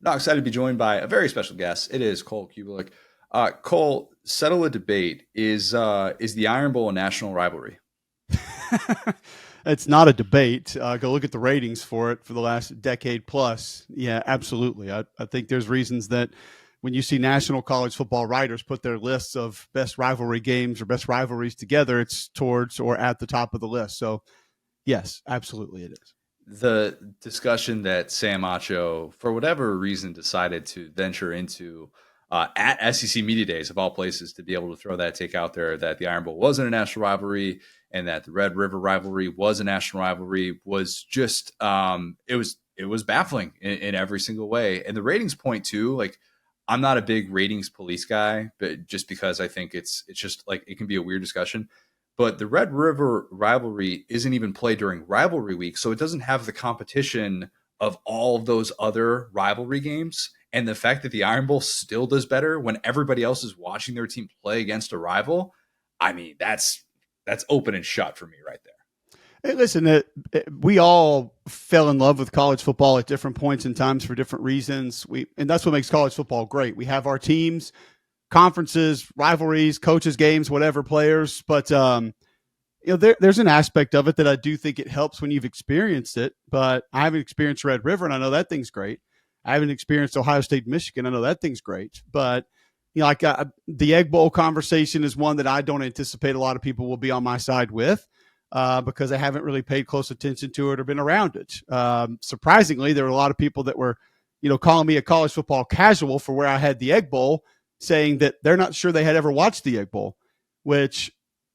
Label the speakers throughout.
Speaker 1: No, excited to be joined by a very special guest. It is Cole Cubelic. Cole, settle a debate. Is the Ironball a national rivalry?
Speaker 2: It's not a debate. Go look at the ratings for it for the last decade plus. Yeah, absolutely. I think there's reasons that when you see national college football writers put their lists of best rivalry games or best rivalries together, it's towards or at the top of the list. So, yes, absolutely it is.
Speaker 1: The discussion that Sam Acho, for whatever reason, decided to venture into at SEC Media Days, of all places, to be able to throw that take out there that the Iron Bowl wasn't a national rivalry and that the Red River rivalry was a national rivalry was just it was baffling in every single way. And the ratings point too, like, I'm not a big ratings police guy, but just because I think it's just like it can be a weird discussion. But the Red River rivalry isn't even played during rivalry week, so it doesn't have the competition of all of those other rivalry games. And the fact that the Iron Bowl still does better when everybody else is watching their team play against a rival, I mean, that's open and shut for me right there.
Speaker 2: Hey, listen, we all fell in love with college football at different points in times for different reasons. And that's what makes college football great. We have our teams, conferences, rivalries, coaches, games, whatever, players. But there's an aspect of it that I do think it helps when you've experienced it. But I haven't experienced Red River, and I know that thing's great. I haven't experienced Ohio State, Michigan. I know that thing's great. But the Egg Bowl conversation is one that I don't anticipate a lot of people will be on my side with. Because I haven't really paid close attention to it or been around it. Surprisingly, there were a lot of people that were, calling me a college football casual for where I had the Egg Bowl, saying that they're not sure they had ever watched the Egg Bowl, which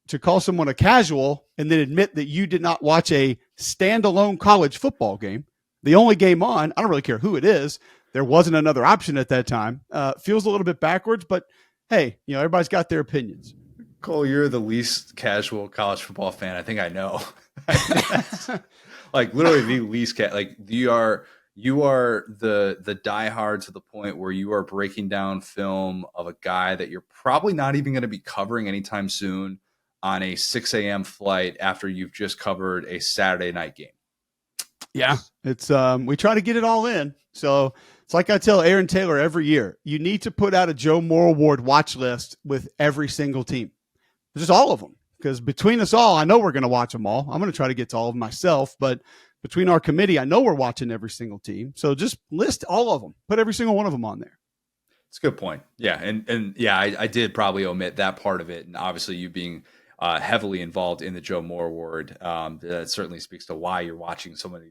Speaker 2: to call someone a casual and then admit that you did not watch a standalone college football game, the only game on, I don't really care who it is, there wasn't another option at that time, feels a little bit backwards, but hey, everybody's got their opinions.
Speaker 1: Cole, you're the least casual college football fan I think I know. Like literally the least like you are the diehard to the point where you are breaking down film of a guy that you're probably not even going to be covering anytime soon on a 6 a.m. flight after you've just covered a Saturday night game.
Speaker 2: Yeah, it's we try to get it all in. So it's like I tell Aaron Taylor every year, you need to put out a Joe Moore Award watch list with every single team. Just all of them, because between us all, I know we're going to watch them all. I'm going to try to get to all of them myself, but between our committee, I know we're watching every single team. So just list all of them, put every single one of them on there.
Speaker 1: It's a good point. Yeah. And yeah, I did probably omit that part of it. And obviously you being heavily involved in the Joe Moore Award, that certainly speaks to why you're watching so many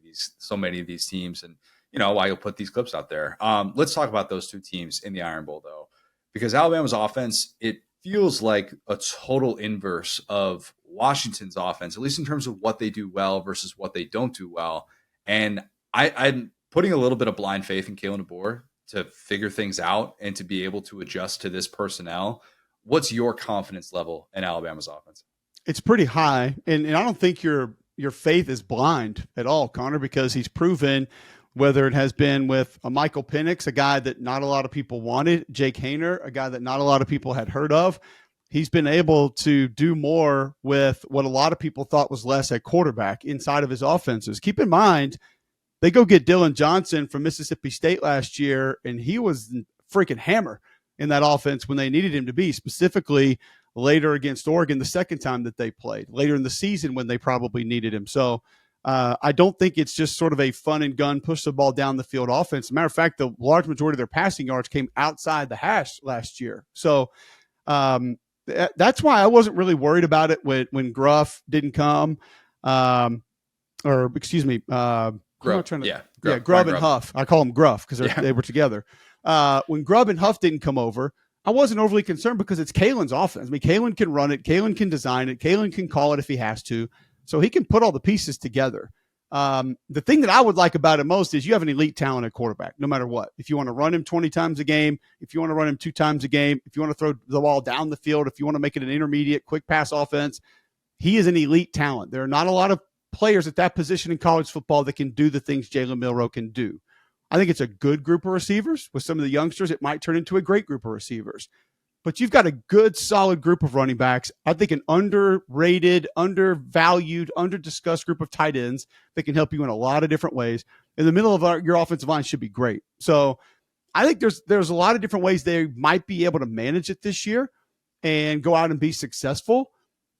Speaker 1: of these teams and, why you'll put these clips out there. Let's talk about those two teams in the Iron Bowl though, because Alabama's offense, it feels like a total inverse of Washington's offense, at least in terms of what they do well versus what they don't do well. And I'm putting a little bit of blind faith in Kalen DeBoer to figure things out and to be able to adjust to this personnel. What's your confidence level in Alabama's offense?
Speaker 2: It's pretty high. And I don't think your faith is blind at all, Connor, because he's proven, whether it has been with a Michael Penix, a guy that not a lot of people wanted, Jake Haener, a guy that not a lot of people had heard of, he's been able to do more with what a lot of people thought was less at quarterback inside of his offenses. Keep in mind, they go get Dylan Johnson from Mississippi State last year, and he was freaking hammer in that offense when they needed him to be, specifically later against Oregon the second time that they played, later in the season when they probably needed him. So I don't think it's just sort of a fun and gun, push the ball down the field offense. As a matter of fact, the large majority of their passing yards came outside the hash last year. So that's why I wasn't really worried about it when Gruff didn't come. Grubb and Huff. I call them Gruff because they were together. When Grubb and Huff didn't come over, I wasn't overly concerned because it's Kalen's offense. I mean, Kalen can run it. Kalen can design it. Kalen can call it if he has to. So he can put all the pieces together. The thing that I would like about it most is you have an elite talent at quarterback, no matter what. If you want to run him 20 times a game, if you want to run him 2 times a game, if you want to throw the ball down the field, if you want to make it an intermediate, quick pass offense, he is an elite talent. There are not a lot of players at that position in college football that can do the things Jalen Milroe can do. I think it's a good group of receivers. With some of the youngsters, it might turn into a great group of receivers. But you've got a good, solid group of running backs. I think an underrated, undervalued, underdiscussed group of tight ends that can help you in a lot of different ways. In the middle of your offensive line should be great. So I think there's a lot of different ways they might be able to manage it this year and go out and be successful.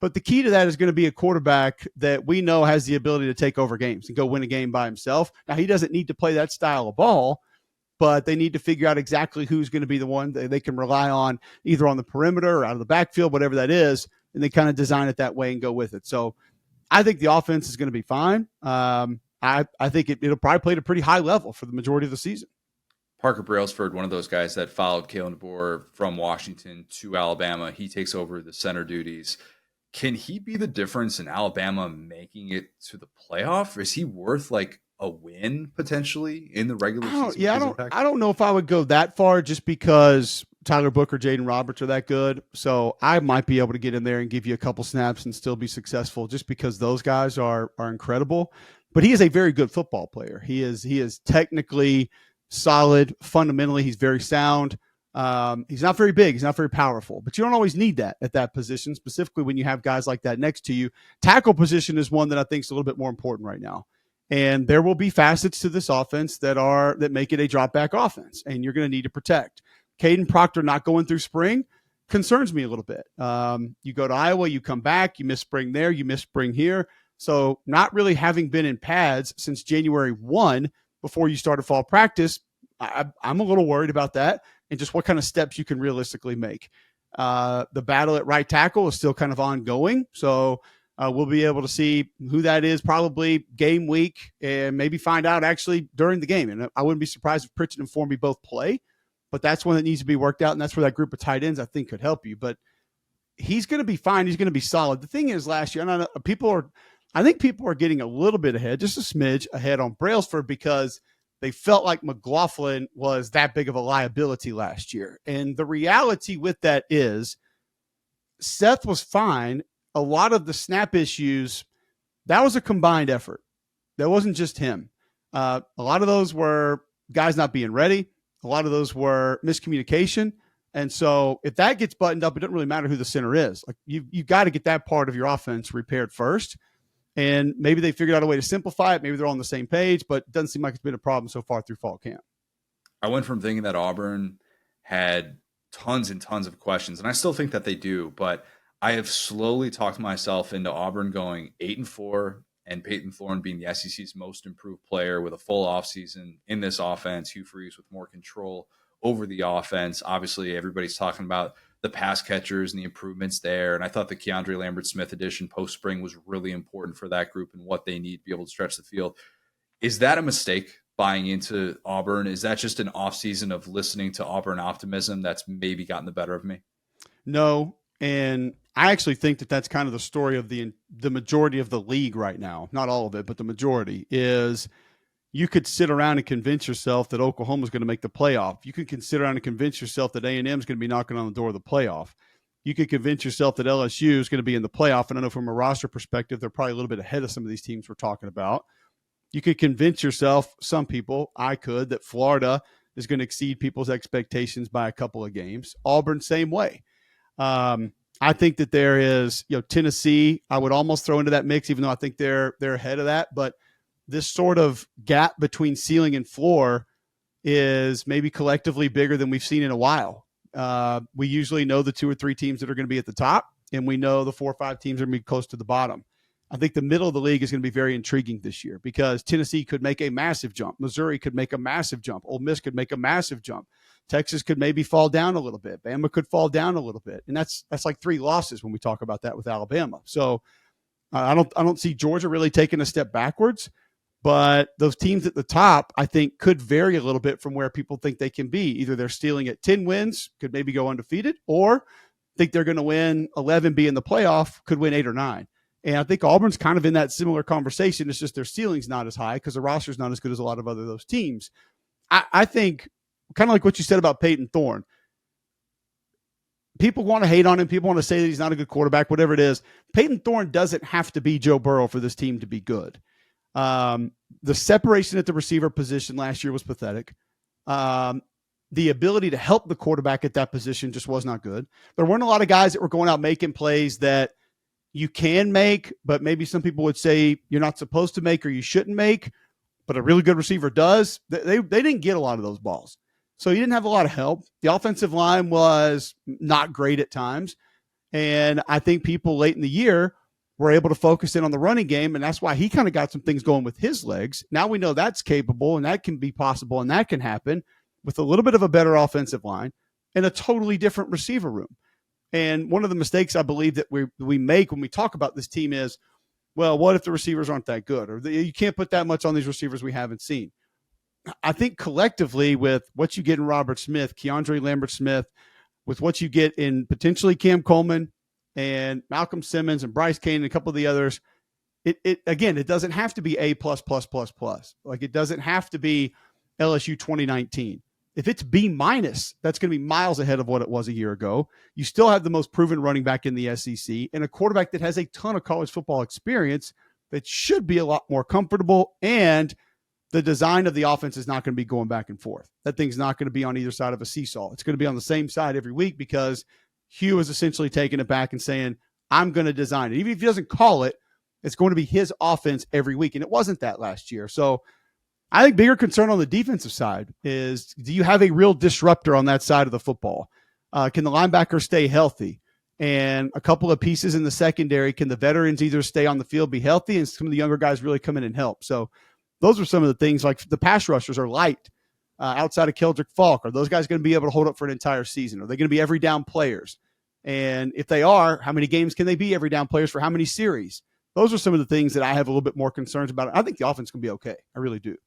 Speaker 2: But the key to that is going to be a quarterback that we know has the ability to take over games and go win a game by himself. Now, he doesn't need to play that style of ball, but they need to figure out exactly who's going to be the one that they can rely on, either on the perimeter or out of the backfield, whatever that is, and they kind of design it that way and go with it. So I think the offense is going to be fine. I think it'll probably play at a pretty high level for the majority of the season.
Speaker 1: Parker Brailsford, one of those guys that followed Kalen DeBoer from Washington to Alabama, he takes over the center duties. Can he be the difference in Alabama making it to the playoff? Is he worth like a win potentially in the regular season?
Speaker 2: I don't know if I would go that far just because Tyler Booker, Jaden Roberts are that good. So I might be able to get in there and give you a couple snaps and still be successful just because those guys are incredible. But he is a very good football player. He is technically solid. Fundamentally, he's very sound. He's not very big. He's not very powerful, but you don't always need that at that position, specifically when you have guys like that next to you. Tackle position is one that I think is a little bit more important right now. And there will be facets to this offense that make it a drop back offense, and you're going to need to protect. Caden Proctor not going through spring concerns me a little bit. You go to Iowa, you come back, you miss spring there, you miss spring here. So not really having been in pads since January 1 before you started fall practice, I'm a little worried about that and just what kind of steps you can realistically make. The battle at right tackle is still kind of ongoing. So we'll be able to see who that is probably game week and maybe find out actually during the game. And I wouldn't be surprised if Pritchett and Formby both play, but that's one that needs to be worked out. And that's where that group of tight ends I think could help you. But he's going to be fine. He's going to be solid. The thing is last year, I think people are getting a little bit ahead, just a smidge ahead on Brailsford because they felt like McLaughlin was that big of a liability last year. And the reality with that is Seth was fine. A lot of the snap issues, that was a combined effort. That wasn't just him. A lot of those were guys not being ready. A lot of those were miscommunication. And so if that gets buttoned up, it doesn't really matter who the center is. Like you've got to get that part of your offense repaired first. And maybe they figured out a way to simplify it. Maybe they're on the same page, but it doesn't seem like it's been a problem so far through fall camp.
Speaker 1: I went from thinking that Auburn had tons and tons of questions, and I still think that they do, but I have slowly talked myself into Auburn going 8-4 and Peyton Thorne being the SEC's most improved player with a full offseason in this offense. Hugh Freeze with more control over the offense. Obviously, everybody's talking about the pass catchers and the improvements there. And I thought the Keandre Lambert-Smith edition post-spring was really important for that group and what they need to be able to stretch the field. Is that a mistake buying into Auburn? Is that just an offseason of listening to Auburn optimism that's maybe gotten the better of me?
Speaker 2: No. And I actually think that that's kind of the story of the majority of the league right now. Not all of it, but the majority is you could sit around and convince yourself that Oklahoma is going to make the playoff. You could sit around and convince yourself that A&M is going to be knocking on the door of the playoff. You could convince yourself that LSU is going to be in the playoff. And I know from a roster perspective, they're probably a little bit ahead of some of these teams we're talking about. You could convince yourself, some people, I could, that Florida is going to exceed people's expectations by a couple of games. Auburn, same way. I think that there is, Tennessee, I would almost throw into that mix, even though I think they're ahead of that. But this sort of gap between ceiling and floor is maybe collectively bigger than we've seen in a while. We usually know the 2 or 3 teams that are going to be at the top, and we know the 4 or 5 teams are going to be close to the bottom. I think the middle of the league is going to be very intriguing this year because Tennessee could make a massive jump. Missouri could make a massive jump. Ole Miss could make a massive jump. Texas could maybe fall down a little bit. Bama could fall down a little bit. And that's like 3 losses when we talk about that with Alabama. So I don't see Georgia really taking a step backwards. But those teams at the top, I think, could vary a little bit from where people think they can be. Either they're stealing at 10 wins, could maybe go undefeated, or think they're going to win 11, be in the playoff, could win 8 or 9. And I think Auburn's kind of in that similar conversation. It's just their ceiling's not as high because the roster's not as good as a lot of those teams. I think, kind of like what you said about Peyton Thorne, people want to hate on him. People want to say that he's not a good quarterback, whatever it is. Peyton Thorne doesn't have to be Joe Burrow for this team to be good. The separation at the receiver position last year was pathetic. The ability to help the quarterback at that position just was not good. There weren't a lot of guys that were going out making plays that you can make, but maybe some people would say you're not supposed to make or you shouldn't make, but a really good receiver does. They didn't get a lot of those balls. So he didn't have a lot of help. The offensive line was not great at times. And I think people late in the year were able to focus in on the running game. And that's why he kind of got some things going with his legs. Now we know that's capable and that can be possible and that can happen with a little bit of a better offensive line and a totally different receiver room. And one of the mistakes I believe that we make when we talk about this team is, well, what if the receivers aren't that good? Or you can't put that much on these receivers we haven't seen. I think collectively with what you get in Robert Smith, Keandre Lambert-Smith, with what you get in potentially Cam Coleman and Malcolm Simmons and Bryce Kane and a couple of the others, it doesn't have to be A++++. Like it doesn't have to be LSU 2019. If it's B-, that's going to be miles ahead of what it was a year ago. You still have the most proven running back in the SEC and a quarterback that has a ton of college football experience that should be a lot more comfortable, and the design of the offense is not going to be going back and forth. That thing's not going to be on either side of a seesaw. It's going to be on the same side every week because Hugh is essentially taking it back and saying, I'm going to design it. Even if he doesn't call it, it's going to be his offense every week. And it wasn't that last year. So I think bigger concern on the defensive side is, do you have a real disruptor on that side of the football? Can the linebacker stay healthy? And a couple of pieces in the secondary, can the veterans either stay on the field, be healthy, and some of the younger guys really come in and help? So those are some of the things. Like the pass rushers are light outside of Keldrick Falk. Are those guys going to be able to hold up for an entire season? Are they going to be every down players? And if they are, how many games can they be every down players for how many series? Those are some of the things that I have a little bit more concerns about. I think the offense can be okay. I really do.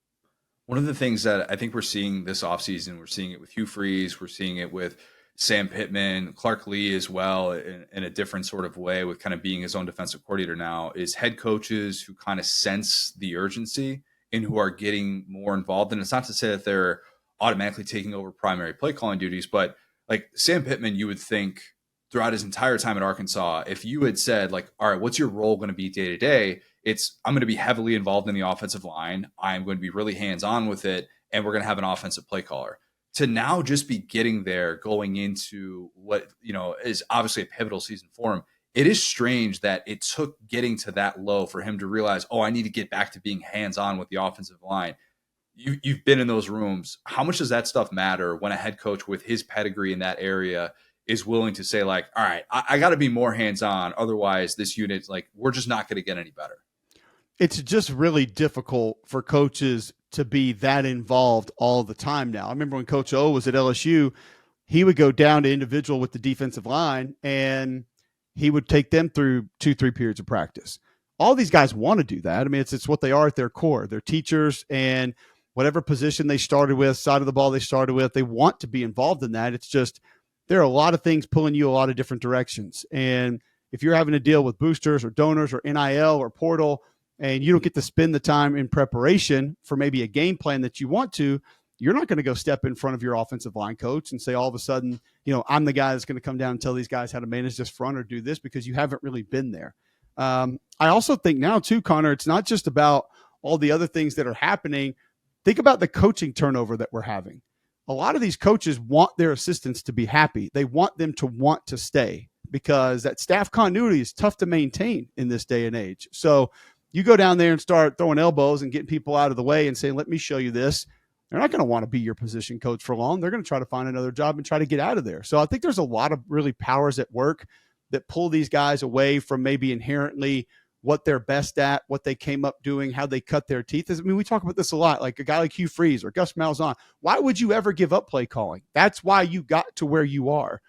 Speaker 1: One of the things that I think we're seeing this offseason, we're seeing it with Hugh Freeze, we're seeing it with Sam Pittman, Clark Lee as well, in a different sort of way with kind of being his own defensive coordinator now, is head coaches who kind of sense the urgency and who are getting more involved. And it's not to say that they're automatically taking over primary play calling duties, but like Sam Pittman, you would think throughout his entire time at Arkansas, if you had said like, all right, what's your role going to be day to day? It's, I'm going to be heavily involved in the offensive line. I'm going to be really hands-on with it. And we're going to have an offensive play caller. To now just be getting there going into what, is obviously a pivotal season for him. It is strange that it took getting to that low for him to realize, I need to get back to being hands-on with the offensive line. You've been in those rooms. How much does that stuff matter when a head coach with his pedigree in that area is willing to say like, all right, I got to be more hands-on. Otherwise this unit, like, we're just not going to get any better.
Speaker 2: It's just really difficult for coaches to be that involved all the time now. I remember when Coach O was at LSU, he would go down to individual with the defensive line and he would take them through 2-3 periods of practice. All these guys want to do that. I mean, it's what they are at their core. They're teachers, and whatever position they started with, side of the ball they started with, they want to be involved in that. It's just, there are a lot of things pulling you a lot of different directions. And if you're having to deal with boosters or donors or NIL or portal, and you don't get to spend the time in preparation for maybe a game plan that you want to, you're not going to go step in front of your offensive line coach and say all of a sudden, I'm the guy that's going to come down and tell these guys how to manage this front or do this, because you haven't really been there. I also think now too, Connor, it's not just about all the other things that are happening. Think about the coaching turnover that we're having. A lot of these coaches want their assistants to be happy. They want them to want to stay, because that staff continuity is tough to maintain in this day and age. So you go down there and start throwing elbows and getting people out of the way and saying, let me show you this. They're not going to want to be your position coach for long. They're going to try to find another job and try to get out of there. So I think there's a lot of really powers at work that pull these guys away from maybe inherently what they're best at, what they came up doing, how they cut their teeth. I mean, we talk about this a lot, like a guy like Hugh Freeze or Gus Malzahn. Why would you ever give up play calling? That's why you got to where you are.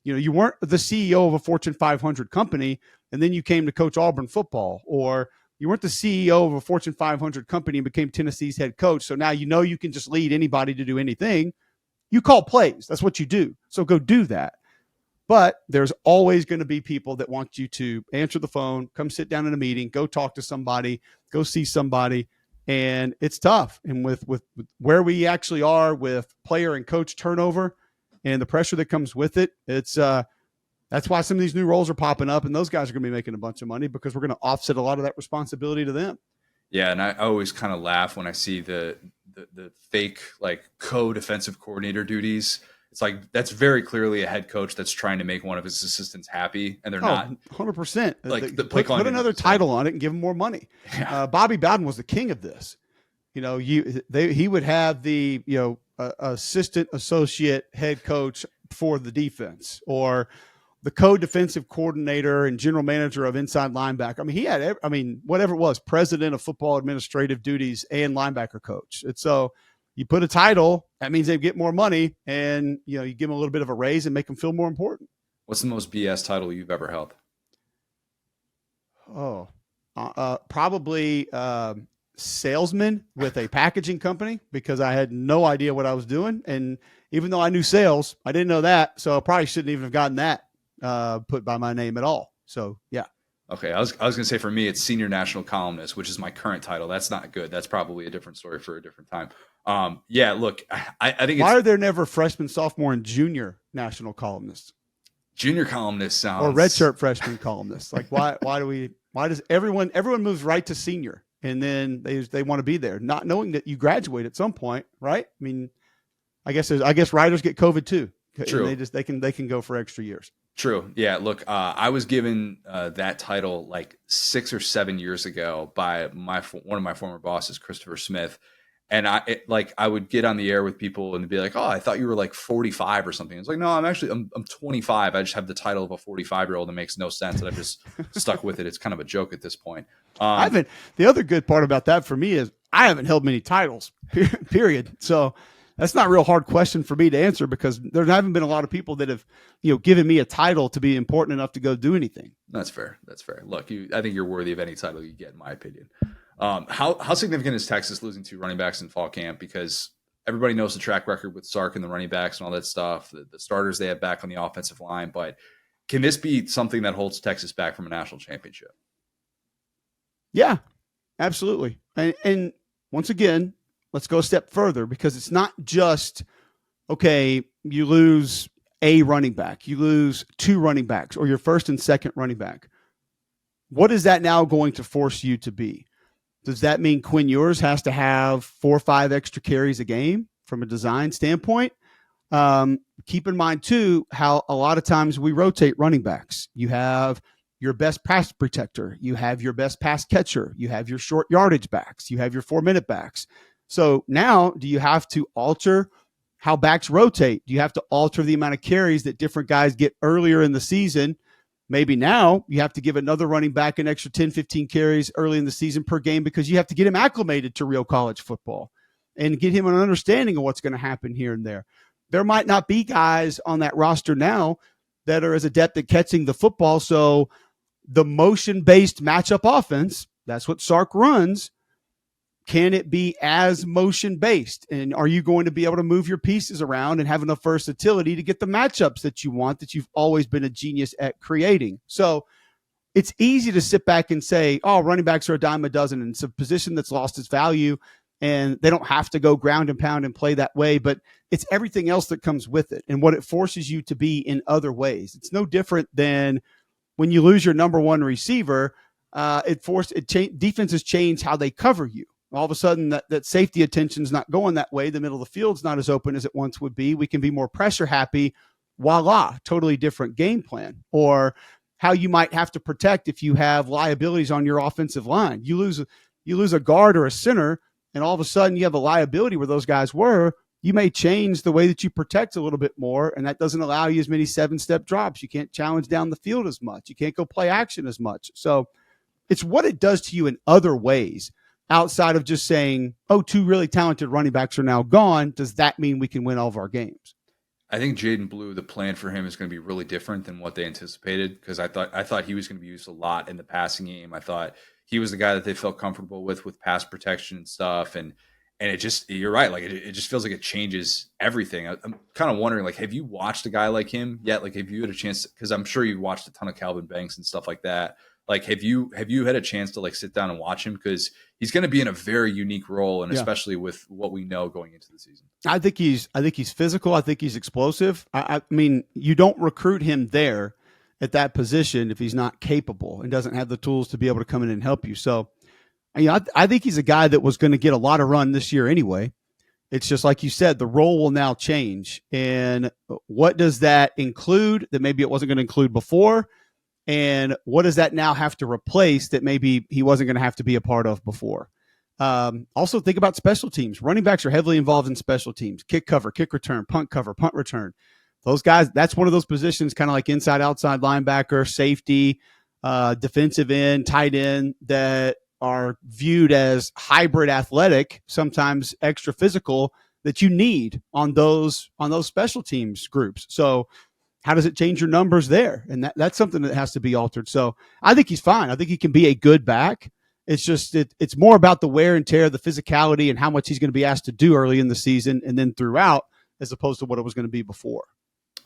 Speaker 2: You weren't the CEO of a Fortune 500 company, and then you came to coach Auburn football, or you weren't the CEO of a Fortune 500 company and became Tennessee's head coach. So now you can just lead anybody to do anything. You call plays. That's what you do. So go do that. But there's always going to be people that want you to answer the phone, come sit down in a meeting, go talk to somebody, go see somebody. And it's tough. And with where we actually are with player and coach turnover and the pressure that comes with it, that's why some of these new roles are popping up, and those guys are going to be making a bunch of money because we're going to offset a lot of that responsibility to them.
Speaker 1: Yeah, and I always kind of laugh when I see the fake like co-defensive coordinator duties. It's like, that's very clearly a head coach that's trying to make one of his assistants happy, and they're not.
Speaker 2: 100%.
Speaker 1: Like
Speaker 2: put another title on it and give him more money. Yeah. Bobby Bowden was the king of this. He would have the assistant associate head coach for the defense, or the co-defensive coordinator and general manager of inside linebacker. I mean, he had, whatever it was, president of football administrative duties and linebacker coach. And so you put a title, that means they get more money, and you give them a little bit of a raise and make them feel more important.
Speaker 1: What's the most BS title you've ever held?
Speaker 2: Probably salesman with a packaging company, because I had no idea what I was doing. And even though I knew sales, I didn't know that. So I probably shouldn't even have gotten that put by my name at all. So, yeah.
Speaker 1: Okay. I was going to say, for me, it's senior national columnist, which is my current title. That's not good. That's probably a different story for a different time. Yeah, look, I think
Speaker 2: why are there never freshman, sophomore, and junior national columnists?
Speaker 1: Junior columnist sounds,
Speaker 2: or redshirt freshman columnists. Like, why does everyone moves right to senior, and then they want to be there, not knowing that you graduate at some point, right? I mean, I guess writers get COVID too.
Speaker 1: True.
Speaker 2: And they can go for extra years.
Speaker 1: True. Yeah. Look, I was given that title like 6 or 7 years ago by one of my former bosses, Christopher Smith. And I would get on the air with people and be like, "Oh, I thought you were like 45 or something." It's like, "No, I'm 25. I just have the title of a 45-year-old. It makes no sense." And I've just stuck with it. It's kind of a joke at this point.
Speaker 2: The other good part about that for me is I haven't held many titles, period. So that's not a real hard question for me to answer, because there haven't been a lot of people that have, given me a title to be important enough to go do anything.
Speaker 1: That's fair. Look, I think you're worthy of any title you get, in my opinion. How significant is Texas losing 2 running backs in fall camp? Because everybody knows the track record with Sark and the running backs and all that stuff, the starters they have back on the offensive line. But can this be something that holds Texas back from a national championship?
Speaker 2: Yeah, absolutely. And once again, let's go a step further, because it's not just, okay, you lose a running back, you lose 2 running backs, or your first and second running back. What is that now going to force you to be? Does that mean Quinn Ewers has to have 4 or 5 extra carries a game from a design standpoint? Keep in mind, too, how a lot of times we rotate running backs. You have your best pass protector. You have your best pass catcher. You have your short yardage backs. You have your 4-minute backs. So now, do you have to alter how backs rotate? Do you have to alter the amount of carries that different guys get earlier in the season? Maybe now you have to give another running back an extra 10, 15 carries early in the season per game, because you have to get him acclimated to real college football and get him an understanding of what's going to happen here and there. There might not be guys on that roster now that are as adept at catching the football. So the motion-based matchup offense, that's what Sark runs. Can it be as motion-based? And are you going to be able to move your pieces around and have enough versatility to get the matchups that you want, that you've always been a genius at creating? So it's easy to sit back and say, oh, running backs are a dime a dozen, and it's a position that's lost its value, and they don't have to go ground and pound and play that way. But it's everything else that comes with it and what it forces you to be in other ways. It's no different than when you lose your number one receiver, defenses change how they cover you. All of a sudden, that safety attention's not going that way. The middle of the field's not as open as it once would be. We can be more pressure happy. Voila, totally different game plan. Or how you might have to protect if you have liabilities on your offensive line. You lose a guard or a center, and all of a sudden you have a liability where those guys were. You may change the way that you protect a little bit more, and that doesn't allow you as many 7-step drops. You can't challenge down the field as much. You can't go play action as much. So it's what it does to you in other ways. Outside of just saying, oh, 2 really talented running backs are now gone, does that mean we can win all of our games?
Speaker 1: I think Jaden Blue, the plan for him is going to be really different than what they anticipated, because I thought he was going to be used a lot in the passing game. I thought he was the guy that they felt comfortable with pass protection and stuff. And it just, you're right. Like it just feels like it changes everything. I'm kind of wondering, like, have you watched a guy like him yet? Like, have you had a chance? Because I'm sure you've watched a ton of Calvin Banks and stuff like that. Like, have you had a chance to like sit down and watch him? Because he's going to be in a very unique role, and especially with what we know going into the season.
Speaker 2: I think he's physical. I think he's explosive. I mean, you don't recruit him there at that position if he's not capable and doesn't have the tools to be able to come in and help you. So, I think he's a guy that was going to get a lot of run this year anyway. It's just like you said, the role will now change. And what does that include that maybe it wasn't going to include before? And what does that now have to replace that maybe he wasn't going to have to be a part of before? Also think about special teams. Running backs are heavily involved in special teams, kick cover, kick return, punt cover, punt return. Those guys, that's one of those positions, kind of like inside, outside linebacker, safety, defensive end, tight end, that are viewed as hybrid athletic, sometimes extra physical, that you need on those special teams groups. So how does it change your numbers there? And that's something that has to be altered. So I think he's fine. I think he can be a good back. It's just it's more about the wear and tear, the physicality, and how much he's going to be asked to do early in the season and then throughout, as opposed to what it was going to be before.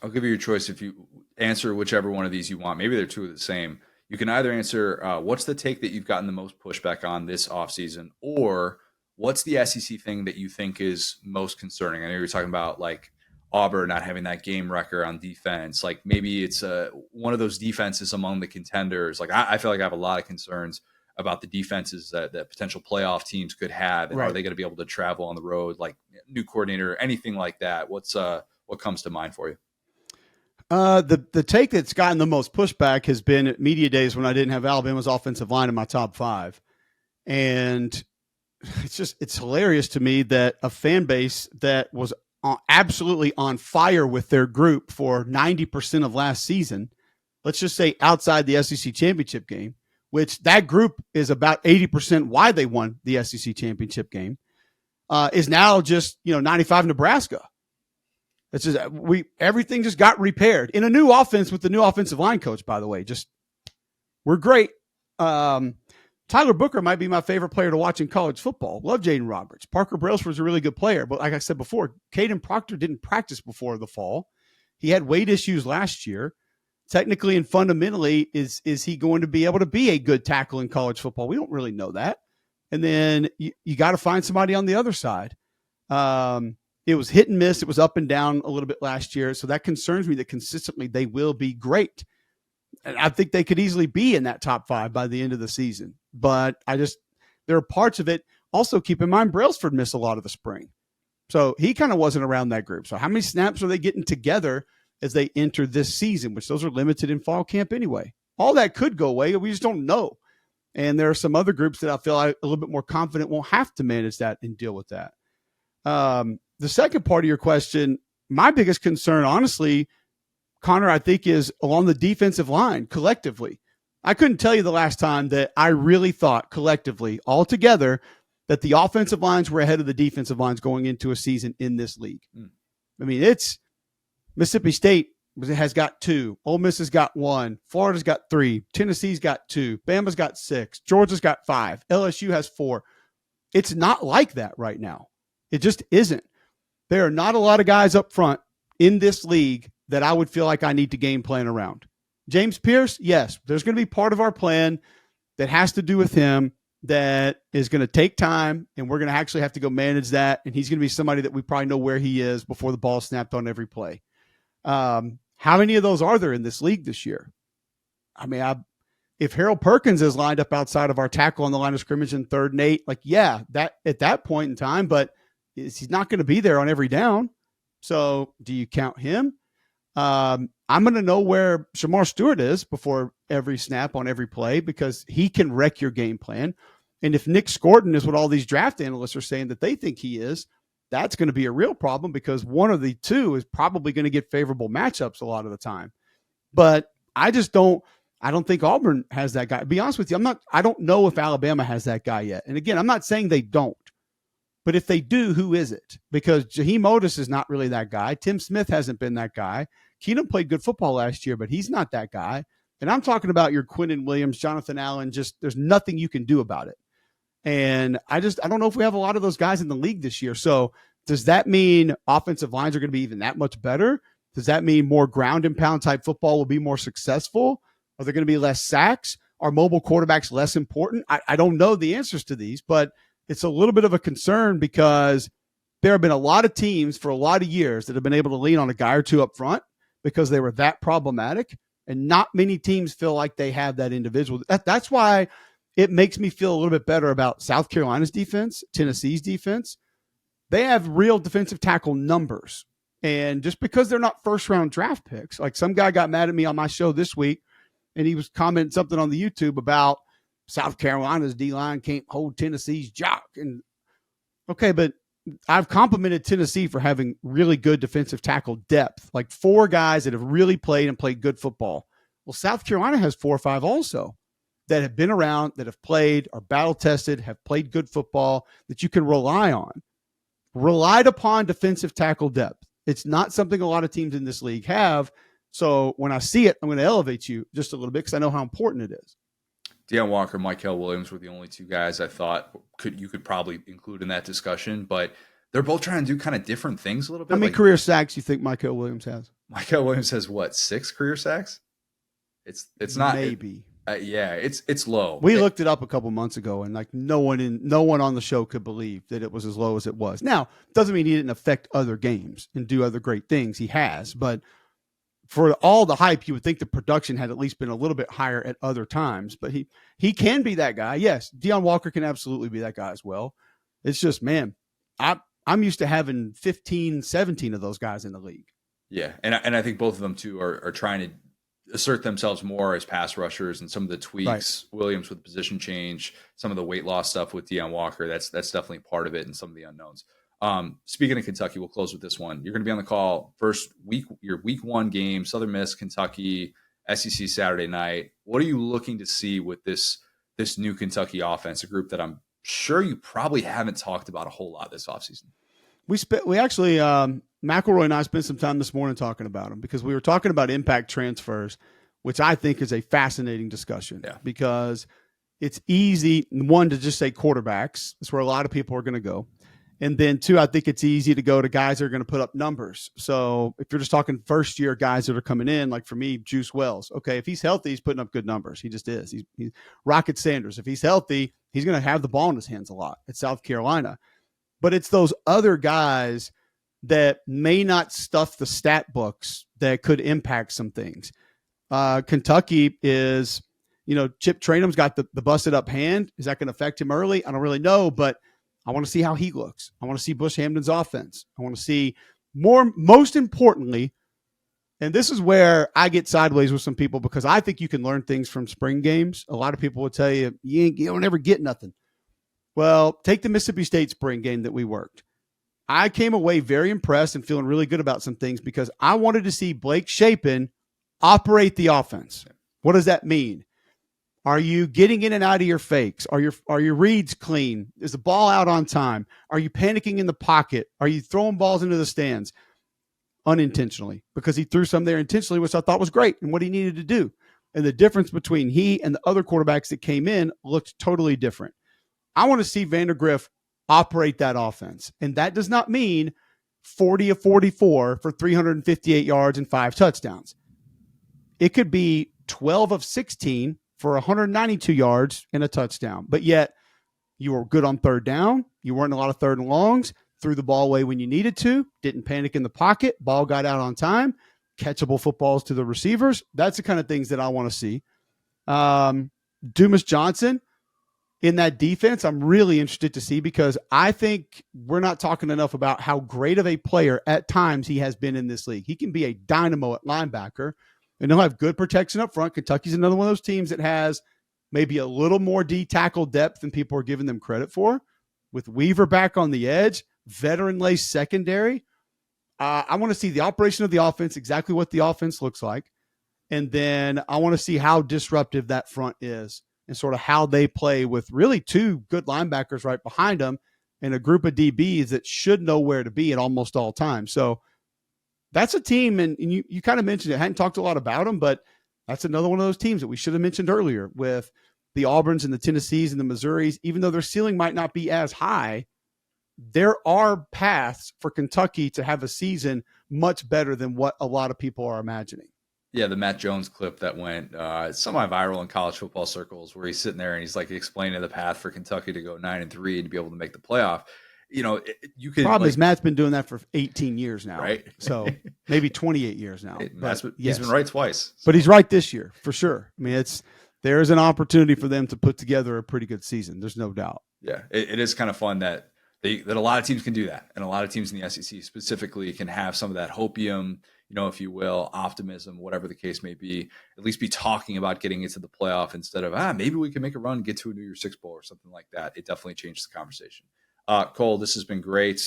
Speaker 1: I'll give you your choice if you answer whichever one of these you want. Maybe they're two of the same. You can either answer what's the take that you've gotten the most pushback on this offseason, or what's the SEC thing that you think is most concerning? I know you're talking about like Auburn not having that game record on defense. Like maybe it's one of those defenses among the contenders. Like I feel like I have a lot of concerns about the defenses that potential playoff teams could have, and
Speaker 2: right.
Speaker 1: Are they going to be able to travel on the road, like new coordinator, anything like that? What comes to mind for you?
Speaker 2: The take that's gotten the most pushback has been at media days when I didn't have Alabama's offensive line in my top 5. And it's hilarious to me that a fan base that was absolutely on fire with their group for 90% of last season, let's just say outside the SEC championship game, which that group is about 80% why they won the SEC championship game, is now just 95 Nebraska. It's just everything just got repaired in a new offense with the new offensive line coach. By the way, just we're great. Tyler Booker might be my favorite player to watch in college football. Love Jaden Roberts. Parker Brailford was a really good player, but like I said before, Caden Proctor didn't practice before the fall. He had weight issues last year. Technically and fundamentally, is he going to be able to be a good tackle in college football? We don't really know that. And then you got to find somebody on the other side. It was hit and miss. It was up and down a little bit last year. So that concerns me that consistently they will be great. And I think they could easily be in that top 5 by the end of the season. But there are parts of it. Also, keep in mind, Brailford missed a lot of the spring. So he kind of wasn't around that group. So how many snaps are they getting together as they enter this season, which those are limited in fall camp anyway? All that could go away. We just don't know. And there are some other groups that I feel a little bit more confident won't have to manage that and deal with that. The second part of your question, my biggest concern, honestly, Connor, I think is along the defensive line collectively. I couldn't tell you the last time that I really thought collectively, all together, that the offensive lines were ahead of the defensive lines going into a season in this league. I mean, it's Mississippi State has got 2. Ole Miss has got 1. Florida's got 3. Tennessee's got 2. Bama's got 6. Georgia's got 5. LSU has 4. It's not like that right now. It just isn't. There are not a lot of guys up front in this league that I would feel like I need to game plan around. James Pierce, yes, there's going to be part of our plan that has to do with him that is going to take time, and we're going to actually have to go manage that, and he's going to be somebody that we probably know where he is before the ball snapped on every play. How many of those are there in this league this year? I mean, if Harold Perkins is lined up outside of our tackle on the line of scrimmage in 3rd and 8, like, yeah, that at that point in time, but he's not going to be there on every down. So do you count him? I'm going to know where Shamar Stewart is before every snap on every play because he can wreck your game plan. And if Nick Scorton is what all these draft analysts are saying that they think he is, that's going to be a real problem because one of the two is probably going to get favorable matchups a lot of the time. But I don't think Auburn has that guy. To be honest with you, I don't know if Alabama has that guy yet. And again, I'm not saying they don't. But if they do, who is it? Because Jaheim Otis is not really that guy. Tim Smith hasn't been that guy. Keenum played good football last year, but he's not that guy. And I'm talking about your Quinnen Williams, Jonathan Allen, just there's nothing you can do about it. And I don't know if we have a lot of those guys in the league this year. So does that mean offensive lines are going to be even that much better? Does that mean more ground and pound type football will be more successful? Are there going to be less sacks? Are mobile quarterbacks less important? I don't know the answers to these, but it's a little bit of a concern because there have been a lot of teams for a lot of years that have been able to lean on a guy or two up front because they were that problematic. And not many teams feel like they have that individual. That's why it makes me feel a little bit better about South Carolina's defense, Tennessee's defense. They have real defensive tackle numbers. And just because they're not first-round draft picks, like some guy got mad at me on my show this week, and he was commenting something on the YouTube about South Carolina's D-line can't hold Tennessee's jock. And okay, but I've complimented Tennessee for having really good defensive tackle depth, like 4 guys that have really played and played good football. Well, South Carolina has 4 or 5 also that have been around, that have played, are battle tested, have played good football that you can rely on. Relied upon defensive tackle depth. It's not something a lot of teams in this league have. So when I see it, I'm going to elevate you just a little bit because I know how important it is.
Speaker 1: Deion Walker, Mykel Williams were the only 2 guys I thought you could probably include in that discussion, but they're both trying to do kind of different things a little bit.
Speaker 2: How many career sacks you think Mykel Williams has?
Speaker 1: Mykel Williams has what, 6 career sacks? It's not
Speaker 2: maybe.
Speaker 1: It's low.
Speaker 2: We looked it up a couple months ago, and like no one on the show could believe that it was as low as it was. Now, doesn't mean he didn't affect other games and do other great things. He has, but for all the hype, you would think the production had at least been a little bit higher at other times. But he can be that guy. Yes, Deion Walker can absolutely be that guy as well. It's just, man, I'm used to having 15, 17 of those guys in the league.
Speaker 1: Yeah, and I think both of them too are trying to assert themselves more as pass rushers, and some of the tweaks, right. Williams with position change, some of the weight loss stuff with Deion Walker, that's definitely part of it, and some of the unknowns. Speaking of Kentucky, we'll close with this one. You're going to be on the call first week, your week 1 game, Southern Miss, Kentucky, SEC Saturday night. What are you looking to see with this new Kentucky offense, a group that I'm sure you probably haven't talked about a whole lot this offseason?
Speaker 2: We actually McElroy and I spent some time this morning talking about them because we were talking about impact transfers, which I think is a fascinating discussion because it's easy, 1, to just say quarterbacks. That's where a lot of people are going to go. And then 2, I think it's easy to go to guys that are going to put up numbers. So if you're just talking first-year guys that are coming in, like for me, Juice Wells. Okay, if he's healthy, he's putting up good numbers. He just is. He's Rocket Sanders. If he's healthy, he's going to have the ball in his hands a lot at South Carolina. But it's those other guys that may not stuff the stat books that could impact some things. Kentucky is, Chip Trainum's got the busted up hand. Is that going to affect him early? I don't really know, but I want to see how he looks. I want to see Bush Hamden's offense. I want to see most importantly, and this is where I get sideways with some people because I think you can learn things from spring games. A lot of people will tell you, you don't ever get nothing. Well, take the Mississippi State spring game that we worked. I came away very impressed and feeling really good about some things because I wanted to see Blake Shapen operate the offense. What does that mean? Are you getting in and out of your fakes? Are your reads clean? Is the ball out on time? Are you panicking in the pocket? Are you throwing balls into the stands unintentionally? Because he threw some there intentionally, which I thought was great and what he needed to do. And the difference between he and the other quarterbacks that came in looked totally different. I want to see Vandergriff operate that offense. And that does not mean 40 of 44 for 358 yards and 5 touchdowns. It could be 12 of 16 for 192 yards and a touchdown. But yet you were good on third down. You weren't in a lot of third and longs, threw the ball away when you needed to, didn't panic in the pocket, ball got out on time, catchable footballs to the receivers. That's the kind of things that I want to see. Dumas Johnson, in that defense, I'm really interested to see because I think we're not talking enough about how great of a player at times he has been in this league. He can be a dynamo at linebacker, and he'll have good protection up front. Kentucky's another one of those teams that has maybe a little more D-tackle depth than people are giving them credit for. With Weaver back on the edge, veteran-laced secondary, I want to see the operation of the offense, exactly what the offense looks like, and then I want to see how disruptive that front is and sort of how they play with really 2 good linebackers right behind them and a group of DBs that should know where to be at almost all times. So that's a team, and you kind of mentioned it. I hadn't talked a lot about them, but that's another one of those teams that we should have mentioned earlier with the Auburns and the Tennessees and the Missouris. Even though their ceiling might not be as high, there are paths for Kentucky to have a season much better than what a lot of people are imagining.
Speaker 1: Yeah, the Matt Jones clip that went semi-viral in college football circles where he's sitting there and he's like explaining the path for Kentucky to go 9-3 and to be able to make the playoff. You could.
Speaker 2: Problem is Matt's been doing that for 18 years now,
Speaker 1: right?
Speaker 2: So maybe 28 years now.
Speaker 1: He's been right twice. So.
Speaker 2: But he's right this year for sure. I mean, there is an opportunity for them to put together a pretty good season. There's no doubt.
Speaker 1: Yeah, it is kind of fun that a lot of teams can do that, and a lot of teams in the SEC specifically can have some of that hopium, if you will, optimism, whatever the case may be, at least be talking about getting into the playoff instead of, maybe we can make a run, get to a New Year's Six Bowl or something like that. It definitely changed the conversation. Cole, this has been great.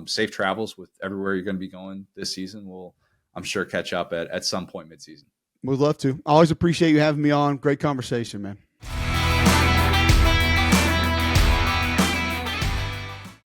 Speaker 1: Safe travels with everywhere you're going to be going this season. We'll, I'm sure, catch up at some point midseason.
Speaker 2: We'd love to. I always appreciate you having me on. Great conversation, man.